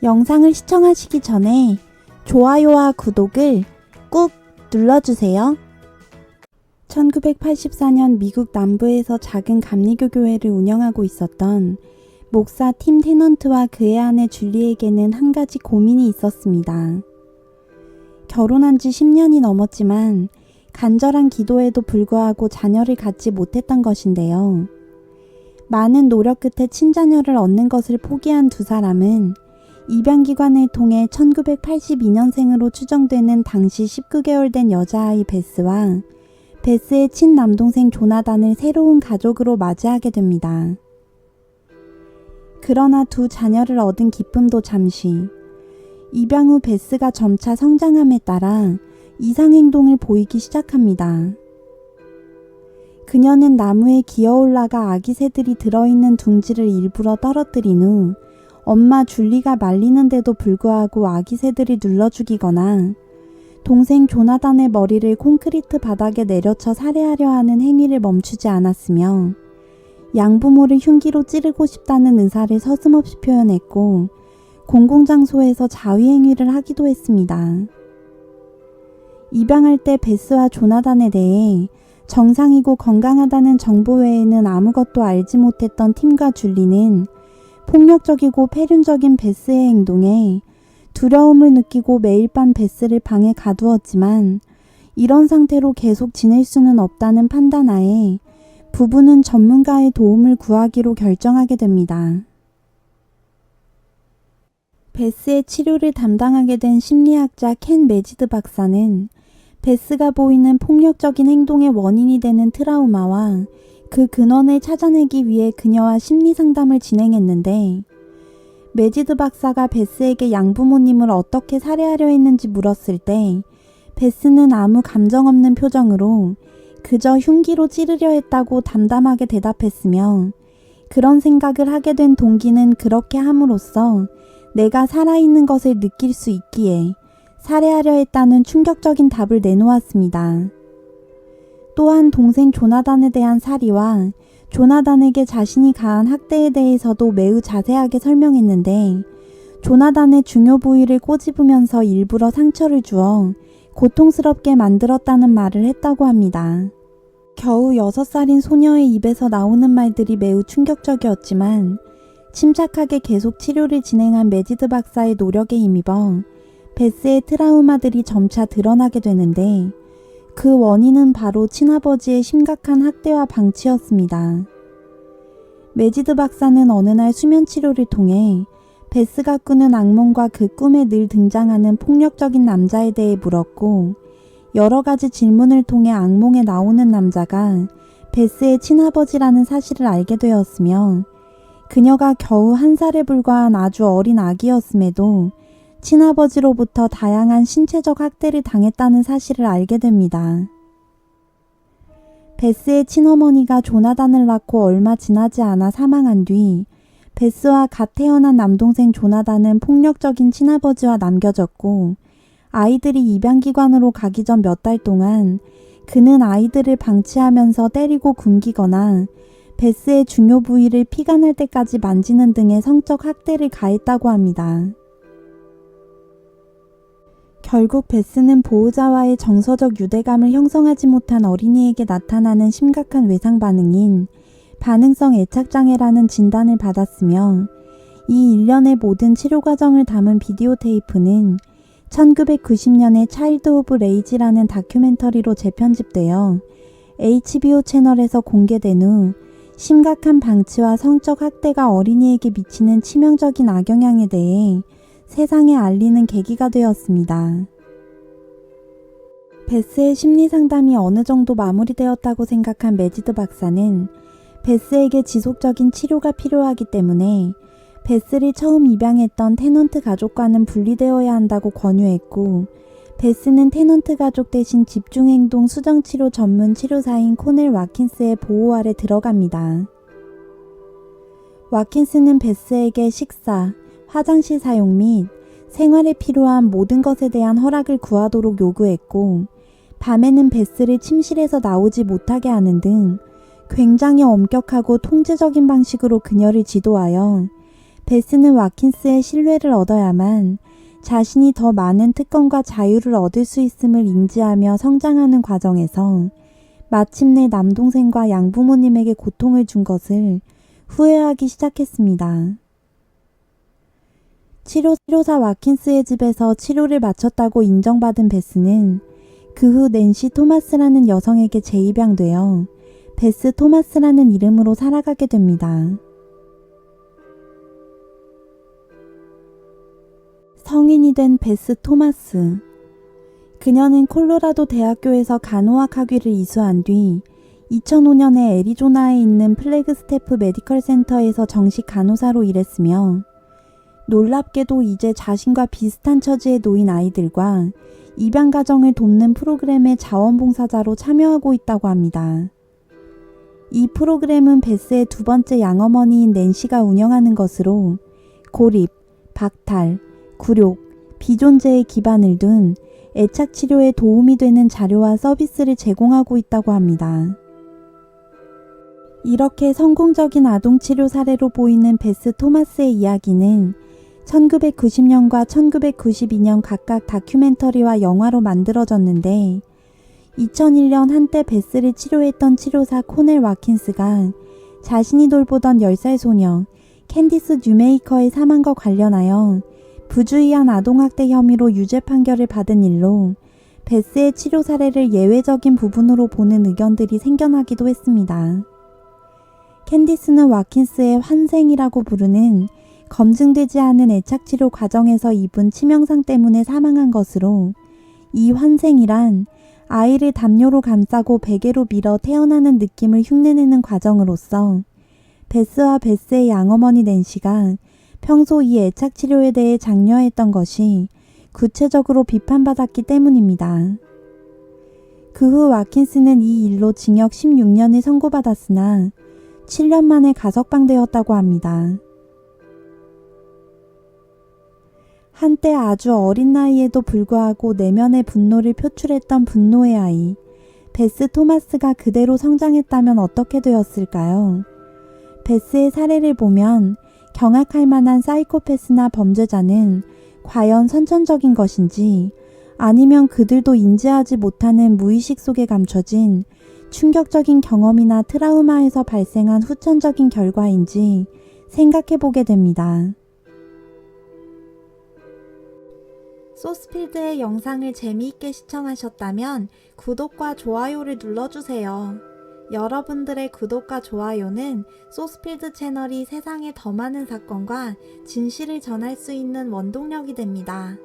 영상을 시청하시기 전에 좋아요와 구독을 꾹 눌러주세요. 1984년 미국 남부에서 작은 감리교 교회를 운영하고 있었던 목사 팀 테넌트와 그의 아내 줄리에게는 한 가지 고민이 있었습니다. 결혼한 지 10년이 넘었지만 간절한 기도에도 불구하고 자녀를 갖지 못했던 것인데요. 많은 노력 끝에 친자녀를 얻는 것을 포기한 두 사람은 입양기관을 통해 1982년생으로 추정되는 당시 19개월 된 여자아이 베스와 베스의 친남동생 조나단을 새로운 가족으로 맞이하게 됩니다. 그러나 두 자녀를 얻은 기쁨도 잠시. 입양 후 베스가 점차 성장함에 따라 이상행동을 보이기 시작합니다. 그녀는 나무에 기어올라가 아기 새들이 들어있는 둥지를 일부러 떨어뜨린 후 엄마 줄리가 말리는데도 불구하고 아기 새들이 눌러 죽이거나 동생 조나단의 머리를 콘크리트 바닥에 내려쳐 살해하려 하는 행위를 멈추지 않았으며 양부모를 흉기로 찌르고 싶다는 의사를 서슴없이 표현했고 공공장소에서 자위행위를 하기도 했습니다. 입양할 때 베스와 조나단에 대해 정상이고 건강하다는 정보 외에는 아무것도 알지 못했던 팀과 줄리는 폭력적이고 폐륜적인 베스의 행동에 두려움을 느끼고 매일 밤 베스를 방에 가두었지만 이런 상태로 계속 지낼 수는 없다는 판단하에 부부는 전문가의 도움을 구하기로 결정하게 됩니다. 베스의 치료를 담당하게 된 심리학자 켄 매지드 박사는 베스가 보이는 폭력적인 행동의 원인이 되는 트라우마와 그 근원을 찾아내기 위해 그녀와 심리상담을 진행했는데 매지드 박사가 베스에게 양부모님을 어떻게 살해하려 했는지 물었을 때 베스는 아무 감정 없는 표정으로 그저 흉기로 찌르려 했다고 담담하게 대답했으며 그런 생각을 하게 된 동기는 그렇게 함으로써 내가 살아있는 것을 느낄 수 있기에 살해하려 했다는 충격적인 답을 내놓았습니다. 또한 동생 조나단에 대한 살이와 조나단에게 자신이 가한 학대에 대해서도 매우 자세하게 설명했는데 조나단의 중요 부위를 꼬집으면서 일부러 상처를 주어 고통스럽게 만들었다는 말을 했다고 합니다. 겨우 6살인 소녀의 입에서 나오는 말들이 매우 충격적이었지만 침착하게 계속 치료를 진행한 매지드 박사의 노력에 힘입어 베스의 트라우마들이 점차 드러나게 되는데 그 원인은 바로 친아버지의 심각한 학대와 방치였습니다. 매지드 박사는 어느 날 수면 치료를 통해 베스가 꾸는 악몽과 그 꿈에 늘 등장하는 폭력적인 남자에 대해 물었고 여러 가지 질문을 통해 악몽에 나오는 남자가 베스의 친아버지라는 사실을 알게 되었으며 그녀가 겨우 1살에 불과한 아주 어린 아기였음에도 친아버지로부터 다양한 신체적 학대를 당했다는 사실을 알게 됩니다. 베스의 친어머니가 조나단을 낳고 얼마 지나지 않아 사망한 뒤 베스와 갓 태어난 남동생 조나단은 폭력적인 친아버지와 남겨졌고 아이들이 입양기관으로 가기 전 몇 달 동안 그는 아이들을 방치하면서 때리고 굶기거나 베스의 중요 부위를 피가 날 때까지 만지는 등의 성적 학대를 가했다고 합니다. 결국 베스는 보호자와의 정서적 유대감을 형성하지 못한 어린이에게 나타나는 심각한 외상 반응인 반응성 애착장애라는 진단을 받았으며 이 일련의 모든 치료 과정을 담은 비디오 테이프는 1990년에 차일드 오브 레이지라는 다큐멘터리로 재편집되어 HBO 채널에서 공개된 후 심각한 방치와 성적 학대가 어린이에게 미치는 치명적인 악영향에 대해 세상에 알리는 계기가 되었습니다. 베스의 심리상담이 어느 정도 마무리되었다고 생각한 매지드 박사는 베스에게 지속적인 치료가 필요하기 때문에 베스를 처음 입양했던 테넌트 가족과는 분리되어야 한다고 권유했고 베스는 테넌트 가족 대신 집중행동 수정치료 전문 치료사인 코넬 와킨스의 보호 아래 들어갑니다. 와킨스는 베스에게 식사, 화장실 사용 및 생활에 필요한 모든 것에 대한 허락을 구하도록 요구했고 밤에는 베스를 침실에서 나오지 못하게 하는 등 굉장히 엄격하고 통제적인 방식으로 그녀를 지도하여 베스는 와킨스의 신뢰를 얻어야만 자신이 더 많은 특권과 자유를 얻을 수 있음을 인지하며 성장하는 과정에서 마침내 남동생과 양부모님에게 고통을 준 것을 후회하기 시작했습니다. 치료사 와킨스의 집에서 치료를 마쳤다고 인정받은 베스는 그 후 낸시 토마스라는 여성에게 재입양되어 베스 토마스라는 이름으로 살아가게 됩니다. 성인이 된 베스 토마스. 그녀는 콜로라도 대학교에서 간호학 학위를 이수한 뒤 2005년에 애리조나에 있는 플래그스태프 메디컬 센터에서 정식 간호사로 일했으며 놀랍게도 이제 자신과 비슷한 처지에 놓인 아이들과 입양 가정을 돕는 프로그램의 자원봉사자로 참여하고 있다고 합니다. 이 프로그램은 베스의 두 번째 양어머니인 낸시가 운영하는 것으로 고립, 박탈, 굴욕, 비존재에 기반을 둔 애착 치료에 도움이 되는 자료와 서비스를 제공하고 있다고 합니다. 이렇게 성공적인 아동치료 사례로 보이는 베스 토마스의 이야기는 1990년과 1992년 각각 다큐멘터리와 영화로 만들어졌는데 2001년 한때 베스를 치료했던 치료사 코넬 와킨스가 자신이 돌보던 10살 소녀 캔디스 뉴메이커의 사망과 관련하여 부주의한 아동학대 혐의로 유죄 판결을 받은 일로 베스의 치료 사례를 예외적인 부분으로 보는 의견들이 생겨나기도 했습니다. 캔디스는 와킨스의 환생이라고 부르는 검증되지 않은 애착치료 과정에서 입은 치명상 때문에 사망한 것으로 이 환생이란 아이를 담요로 감싸고 베개로 밀어 태어나는 느낌을 흉내내는 과정으로서 베스와 베스의 양어머니 낸시가 평소 이 애착치료에 대해 장려했던 것이 구체적으로 비판받았기 때문입니다. 그 후 와킨스는 이 일로 징역 16년을 선고받았으나 7년 만에 가석방되었다고 합니다. 한때 아주 어린 나이에도 불구하고 내면의 분노를 표출했던 분노의 아이, 베스 토마스가 그대로 성장했다면 어떻게 되었을까요? 베스의 사례를 보면 경악할 만한 사이코패스나 범죄자는 과연 선천적인 것인지 아니면 그들도 인지하지 못하는 무의식 속에 감춰진 충격적인 경험이나 트라우마에서 발생한 후천적인 결과인지 생각해보게 됩니다. 소스필드의 영상을 재미있게 시청하셨다면 구독과 좋아요를 눌러주세요. 여러분들의 구독과 좋아요는 소스필드 채널이 세상에 더 많은 사건과 진실을 전할 수 있는 원동력이 됩니다.